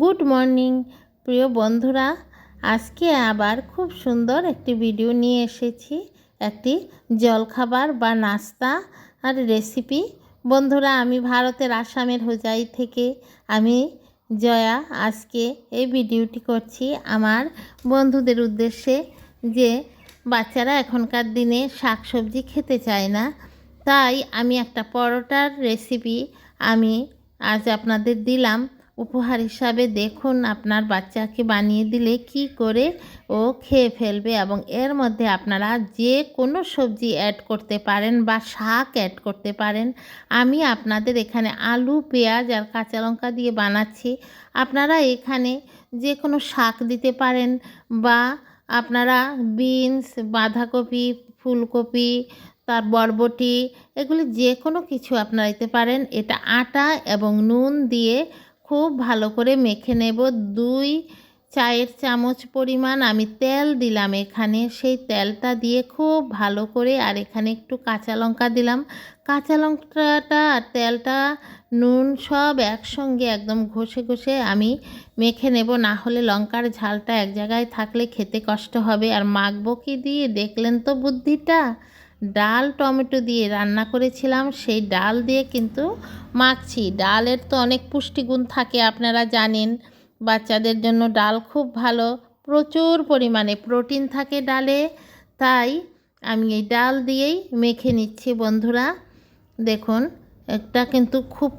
Good morning প্রিয় বন্ধুরা, আজকে আবার খুব সুন্দর একটি ভিডিও নিয়ে এসেছি। একটি জলখাবার বা নাস্তা আর রেসিপি। বন্ধুরা, আমি ভারতের আসামের হোজাই থেকে আমি জয়া আজকে এই ভিডিওটি করছি আমার বন্ধুদের উদ্দেশ্যে, যে বাচ্চারা এখনকার দিনে শাকসবজি খেতে চায় না। তাই আমি একটা পরোটার রেসিপি আমি আজ আপনাদের দিলাম উপহার হিসাবে। দেখুন আপনার বাচ্চাকে বানিয়ে দিলে কি করে ও খেয়ে ফেলবে, এবং এর মধ্যে আপনারা যে কোনো সবজি অ্যাড করতে পারেন বা শাক অ্যাড করতে পারেন। আমি আপনাদের এখানে আলু, পেঁয়াজ আর কাঁচা লঙ্কা দিয়ে বানাচ্ছি। আপনারা এখানে যে কোনো শাক দিতে পারেন, বা আপনারা বিনস, বাঁধাকপি, ফুলকপি, তার বরবটি, এগুলি যে কোনো কিছু আপনারা দিতে পারেন। এটা আটা এবং নুন দিয়ে খুব ভালো করে মেখে নেব। 2 চায়ের চামচ পরিমাণ আমি তেল দিলাম এখানে। সেই তেলটা দিয়ে খুব ভালো করে, আর এখানে একটু কাঁচা লঙ্কা দিলাম। কাঁচা লঙ্কাটা আর তেলটা, নুন সব একসঙ্গে একদম ঘষে ঘষে আমি মেখে নেব, না হলে লঙ্কার ঝালটা এক জায়গায় থাকলে খেতে কষ্ট হবে। আর মাখবো কি দিয়ে দেখলেন তো বুদ্ধিটা? ডাল টমেটো দিয়ে রান্না করেছিলাম, সেই ডাল দিয়ে কিন্তু মাখছি। ডালের তো অনেক পুষ্টিগুণ থাকে, আপনারা জানেন। বাচ্চাদের জন্য ডাল খুব ভালো, প্রচুর পরিমাণে প্রোটিন থাকে ডালে। তাই আমি এই ডাল দিয়েই মেখে নিচ্ছি বন্ধুরা। দেখুন, এটা কিন্তু খুব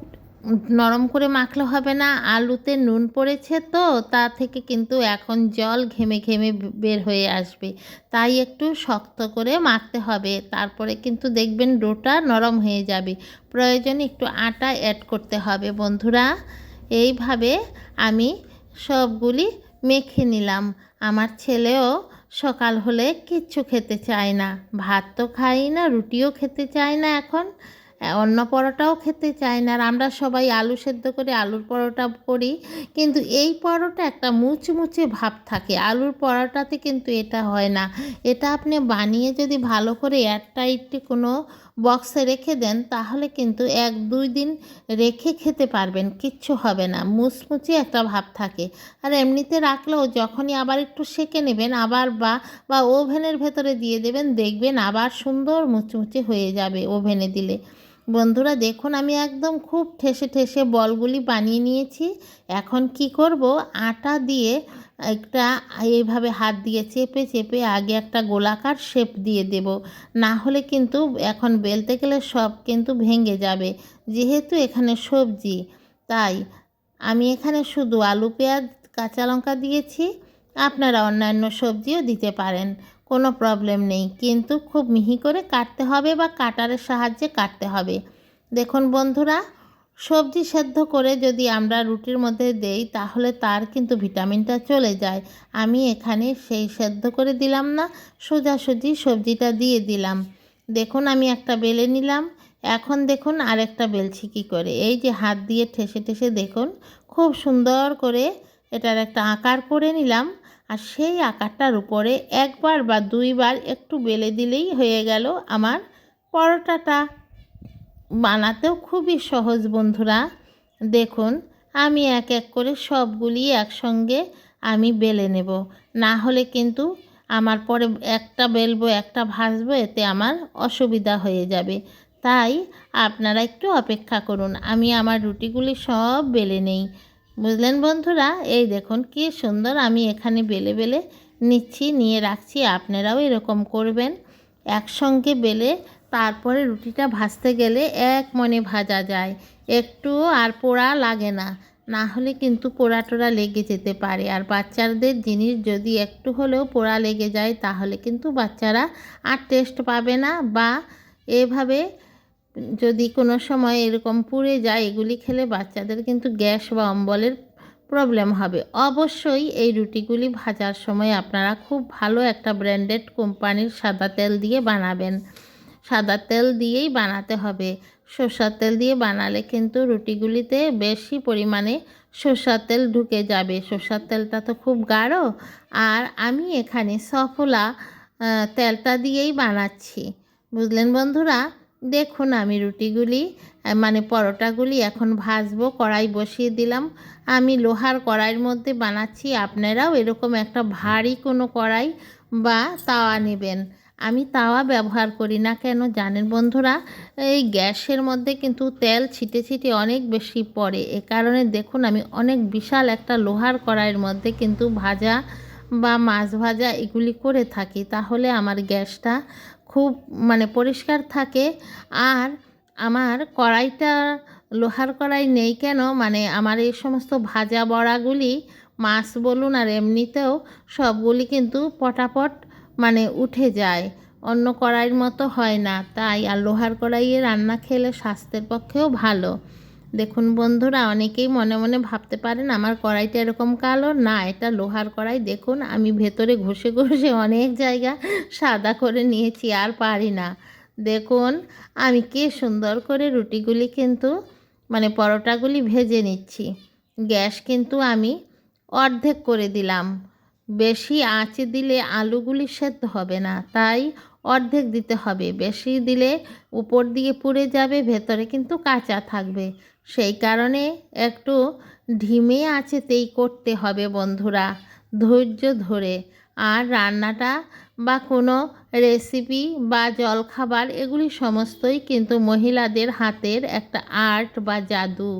নরম করে মাখলে হবে না, আলুতে নুন পড়েছে তো তা থেকে কিন্তু এখন জল ঘেমে ঘেমে বের হয়ে আসবে। তাই একটু শক্ত করে মাখতে হবে, তারপরে কিন্তু দেখবেন ডোটা নরম হয়ে যাবে। প্রয়োজনে একটু আটা অ্যাড করতে হবে বন্ধুরা। এইভাবে আমি সবগুলি মেখে নিলাম। আমার ছেলেও সকাল হলে কিচ্ছু খেতে চায় না, ভাত তো খাই না, রুটিও খেতে চায় না, এখন অন্য পরোটাও খেতে চায় না। আর আমরা সবাই আলু সেদ্ধ করে আলুর পরোটা করি, কিন্তু এই পরোটা একটা মুচমুচে ভাব থাকে। আলুর পরোটাতে কিন্তু এটা হয় না। এটা আপনি বানিয়ে যদি ভালো করে এয়ারটাইট কোনো বক্সে রেখে দেন, তাহলে কিন্তু 1-2 দিন রেখে খেতে পারবেন, কিচ্ছু হবে না, মুচমুচে একটা ভাব থাকে। আর এমনিতে রাখলেও যখনই আবার একটু সেঁকে নেবেন, আবার বা ওভেনের ভেতরে দিয়ে দেবেন, দেখবেন আবার সুন্দর মুচমুচে হয়ে যাবে ওভেনে দিলে। বন্ধুরা দেখুন, আমি একদম খুব ঠেসে ঠেসে বলগুলি বানিয়ে নিয়েছি। এখন কি করব, আটা দিয়ে একটা এইভাবে হাত দিয়ে চেপে চেপে আগে একটা গোলাকার শেপ দিয়ে দেব, না হলে কিন্তু এখন বেলতে গেলে সব কিন্তু ভেঙে যাবে। যেহেতু এখানে সবজি, তাই আমি এখানে শুধু আলু, পেঁয়াজ, কাঁচা লঙ্কা দিয়েছি। আপনারা অন্যান্য সবজিও দিতে পারেন, কোনো প্রবলেম নেই, কিন্তু খুব মিহি করে কাটতে হবে বা কাটারের সাহায্যে কাটতে হবে। দেখুন বন্ধুরা, সবজি সেদ্ধ করে যদি আমরা রুটির মধ্যে দেই, তাহলে তার কিন্তু ভিটামিনটা চলে যায়। আমি এখানে সেই সেদ্ধ করে দিলাম না, সোজাসুজি সবজিটা দিয়ে দিলাম। দেখুন আমি একটা বেলে নিলাম। এখন দেখুন আরেকটা বেলছি কী করে। এই যে হাত দিয়ে ঠেসে ঠেসে দেখুন খুব সুন্দর করে এটার একটা আকার করে নিলাম। আর সেই আকারটার উপরে একবার বা 2 বার একটু বেলে দিলেই হয়ে গেল আমার পরোটাটা। বানাতেও খুবই সহজ বন্ধুরা। দেখুন আমি এক এক করে সবগুলি একসঙ্গে আমি বেলে নেব, না হলে কিন্তু আমার পরে একটা বেলবো একটা ভাজবো, এতে আমার অসুবিধা হয়ে যাবে। তাই আপনারা একটু অপেক্ষা করুন, আমি আমার রুটিগুলি সব বেলে নেই। বুঝলেন বন্ধুরা? এই দেখুন কি সুন্দর আমি এখানে বেলে বেলে নিচ্ছি, নিয়ে রাখছি। আপনারাও এরকম করবেন, একসঙ্গে বেলে তারপরে রুটিটা ভাজতে গেলে এক মনে ভাজা যায়, একটুও আর পোড়া লাগে না, না হলে কিন্তু পোড়া টোড়া লেগে যেতে পারে। আর বাচ্চাদের জিনিস যদি একটু হলেও পোড়া লেগে যায়, তাহলে কিন্তু বাচ্চারা আর টেস্ট পাবে না। বা এভাবে যদি কোনো সময় এরকম পুড়ে যায়, এগুলি খেলে বাচ্চাদের কিন্তু গ্যাস বা অম্বলের প্রবলেম হবে। অবশ্যই এই রুটিগুলি ভাজার সময় আপনারা খুব ভালো একটা ব্র্যান্ডেড কোম্পানির সাদা তেল দিয়ে বানাবেন। সাদা তেল দিয়েই বানাতে হবে। সরষের তেল দিয়ে বানালে কিন্তু রুটিগুলিতে বেশি পরিমাণে সরষের তেল ঢুকে যাবে। সরষের তেলটা তো খুব গাঢ়। আর আমি এখানে সফলা তেলটা দিয়েই বানাচ্ছি। বুঝলেন বন্ধুরা? দেখুন আমি রুটিগুলি মানে পরোটাগুলি এখন ভাজবো, কড়াই বসিয়ে দিলাম। আমি লোহার কড়াইয়ের মধ্যে বানাচ্ছি, আপনারাও এরকম একটা ভারী কোনো কড়াই বা তাওয়া নেবেন। আমি তাওয়া ব্যবহার করি না, কেন জানেন বন্ধুরা? এই গ্যাসের মধ্যে কিন্তু তেল ছিটে ছিটে অনেক বেশি পড়ে, এ কারণে দেখুন আমি অনেক বিশাল একটা লোহার কড়াইয়ের মধ্যে কিন্তু ভাজা বা মাছ ভাজা এগুলি করে থাকি, তাহলে আমার গ্যাসটা খুব মানে পরিষ্কার থাকে। আর আমার কড়াইটা লোহার কড়াই নেই কেন, মানে আমার এই সমস্ত ভাজা বড়াগুলি মাছ বলুন আর এমনিতেও সবগুলি কিন্তু পটাপট মানে উঠে যায়, অন্য কড়াইয়ের মতো হয় না। তাই আর লোহার কড়াইয়ে রান্না খেলে স্বাস্থ্যের পক্ষেও ভালো। দেখুন বন্ধুরা, অনেকেই মনে মনে ভাবতে পারেন আমার কড়াইটা এরকম কালো, না এটা লোহার কড়াই। দেখুন আমি ভেতরে ঘষে ঘষে অনেক জায়গা সাদা করে নিয়েছি, আর পারি না। দেখুন আমি কি সুন্দর করে রুটিগুলি কিন্তু মানে পরোটাগুলি ভেজে নিচ্ছি। গ্যাস কিন্তু আমি অর্ধেক করে দিলাম, বেশি আঁচে দিলে আলুগুলি সেদ্ধ হবে না, তাই অর্ধেক দিতে হবে। বেশি দিলে উপর দিয়ে পুড়ে যাবে, ভেতরে কিন্তু কাঁচা থাকবে। সেই কারণে একটু ধিমে আঁচেতেই করতে হবে বন্ধুরা, ধৈর্য ধরে। আর রান্নাটা বা কোনো রেসিপি বা জলখাবার এগুলি সমস্তই কিন্তু মহিলাদের হাতের একটা আর্ট বা জাদু।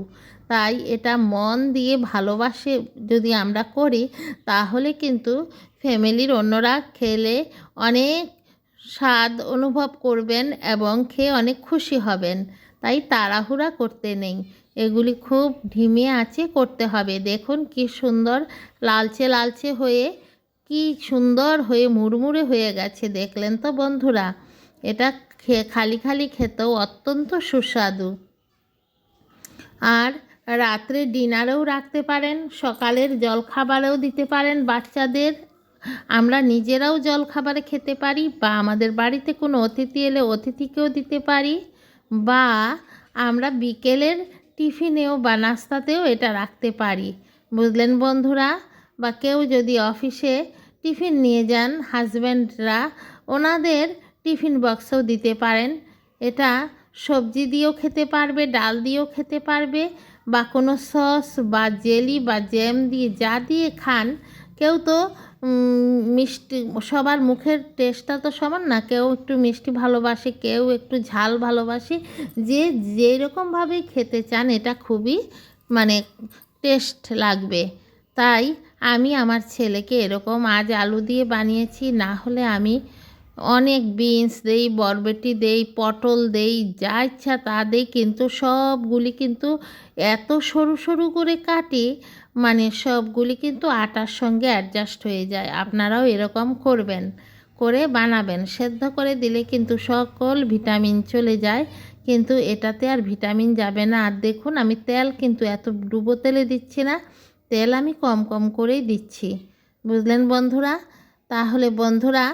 তাই এটা মন দিয়ে ভালোবাসে যদি আমরা করি, তাহলে কিন্তু ফ্যামিলির অন্যরা খেলে অনেক স্বাদ অনুভব করবেন এবং খেয়ে অনেক খুশি হবেন। তাই তাড়াহুড়া করতে নেই, এগুলি খুব ধিমে আঁচে করতে হবে। দেখুন কি সুন্দর লালচে লালচে হয়ে কি সুন্দর হয়ে মুড়মুড়ে হয়ে গেছে, দেখলেন তো বন্ধুরা? এটা খালি খালি খেতেও অত্যন্ত সুস্বাদু। আর রাত্রে ডিনারেও রাখতে পারেন, সকালের জলখাবারেও দিতে পারেন বাচ্চাদের। আমরা নিজেরাও জলখাবারে খেতে পারি, বা আমাদের বাড়িতে কোনো অতিথি এলে অতিথিকেও দিতে পারি, বা আমরা বিকেলের টিফিনেও বা নাস্তাতেও এটা রাখতে পারি, বুঝলেন বন্ধুরা? বা কেউ যদি অফিসে টিফিন নিয়ে যান হাজব্যান্ডরা, ওনাদের টিফিন বক্সেও দিতে পারেন। এটা সবজি দিয়েও খেতে পারবে, ডাল দিয়েও খেতে পারবে, বা কোনো সস বা জেলি বা জ্যাম দিয়ে যা দিয়ে খান। কেউ তো মিষ্টি, সবার মুখের টেস্টটা তো সমান না, কেউ একটু মিষ্টি ভালোবাসে, কেউ একটু ঝাল ভালোবাসে। যে যেরকমভাবেই খেতে চান এটা খুবই মানে টেস্ট লাগবে। তাই আমি আমার ছেলেকে এরকম আজ আলু দিয়ে বানিয়েছি, না হলে আমি অনেক বিনস দেই, বরবটি দেই, পটল দেই, যা ইচ্ছা তা দেই, কিন্তু সবগুলি কিন্তু এত সরু সরু করে কাটি, মানে সবগুলি কিন্তু আটার সঙ্গে অ্যাডজাস্ট হয়ে যায়। আপনারাও এরকম করবেন, করে বানাবেন। সেদ্ধ করে দিলে কিন্তু সকল ভিটামিন চলে যায়, কিন্তু এটাতে আর ভিটামিন যাবে না। আর দেখুন আমি তেল কিন্তু এত ডুবো তেলে দিচ্ছি না, তেল আমি কম কম করেই দিচ্ছি, বুঝলেন বন্ধুরা? তাহলে বন্ধুরা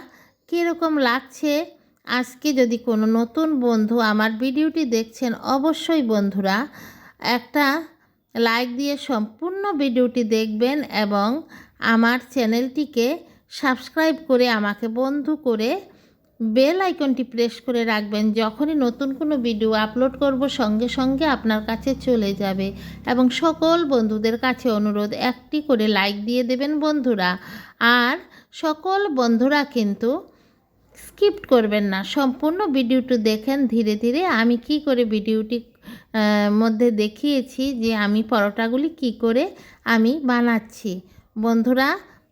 কীরকম লাগছে আজকে? যদি কোনো নতুন বন্ধু আমার ভিডিওটি দেখছেন, অবশ্যই বন্ধুরা একটা লাইক দিয়ে সম্পূর্ণ ভিডিওটি দেখবেন এবং আমার চ্যানেলটিকে সাবস্ক্রাইব করে আমাকে বন্ধু করে বেল আইকনটি প্রেস করে রাখবেন। যখনই নতুন কোনো ভিডিও আপলোড করব সঙ্গে সঙ্গে আপনার কাছে চলে যাবে। এবং সকল বন্ধুদের কাছে অনুরোধ, একটি করে লাইক দিয়ে দেবেন বন্ধুরা। আর সকল বন্ধুরা কিন্তু স্কিপ করবেন না, সম্পূর্ণ ভিডিওটি দেখেন ধীরে ধীরে। আমি কি করে ভিডিওটি মধ্যে দেখিয়েছি যে আমি পরোটাগুলি কি করে আমি বানাচ্ছি। বন্ধুরা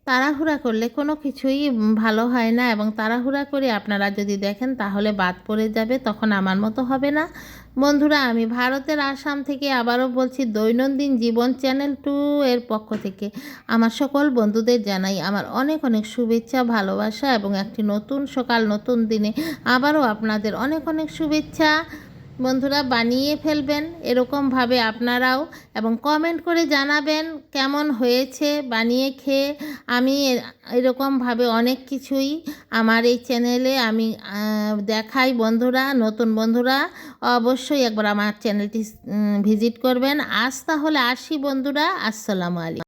তাড়াহুড়া করলে কোনো কিছুই ভালো হয় না, এবং তাড়াহুড়া করে আপনারা যদি দেখেন তাহলে বাদ পড়ে যাবে, তখন আমার মতো হবে না। বন্ধুরা আমি ভারতের আসাম থেকে আবারও বলছি, দৈনন্দিন জীবন চ্যানেল 2 এর পক্ষ থেকে আমার সকল বন্ধুদের জানাই আমার অনেক অনেক শুভেচ্ছা, ভালোবাসা, এবং একটি নতুন সকাল নতুন দিনে আবারও আপনাদের অনেক অনেক শুভেচ্ছা। বন্ধুরা বানিয়ে ফেলবেন এরকমভাবে আপনারাও, এবং কমেন্ট করে জানাবেন কেমন হয়েছে বানিয়ে খেয়ে। আমি এরকমভাবে অনেক কিছুই আমার এই চ্যানেলে আমি দেখাই বন্ধুরা। নতুন বন্ধুরা অবশ্যই একবার আমার চ্যানেলটি ভিজিট করবেন। আজ তাহলে আসি বন্ধুরা, আসসালামু আলাইকুম।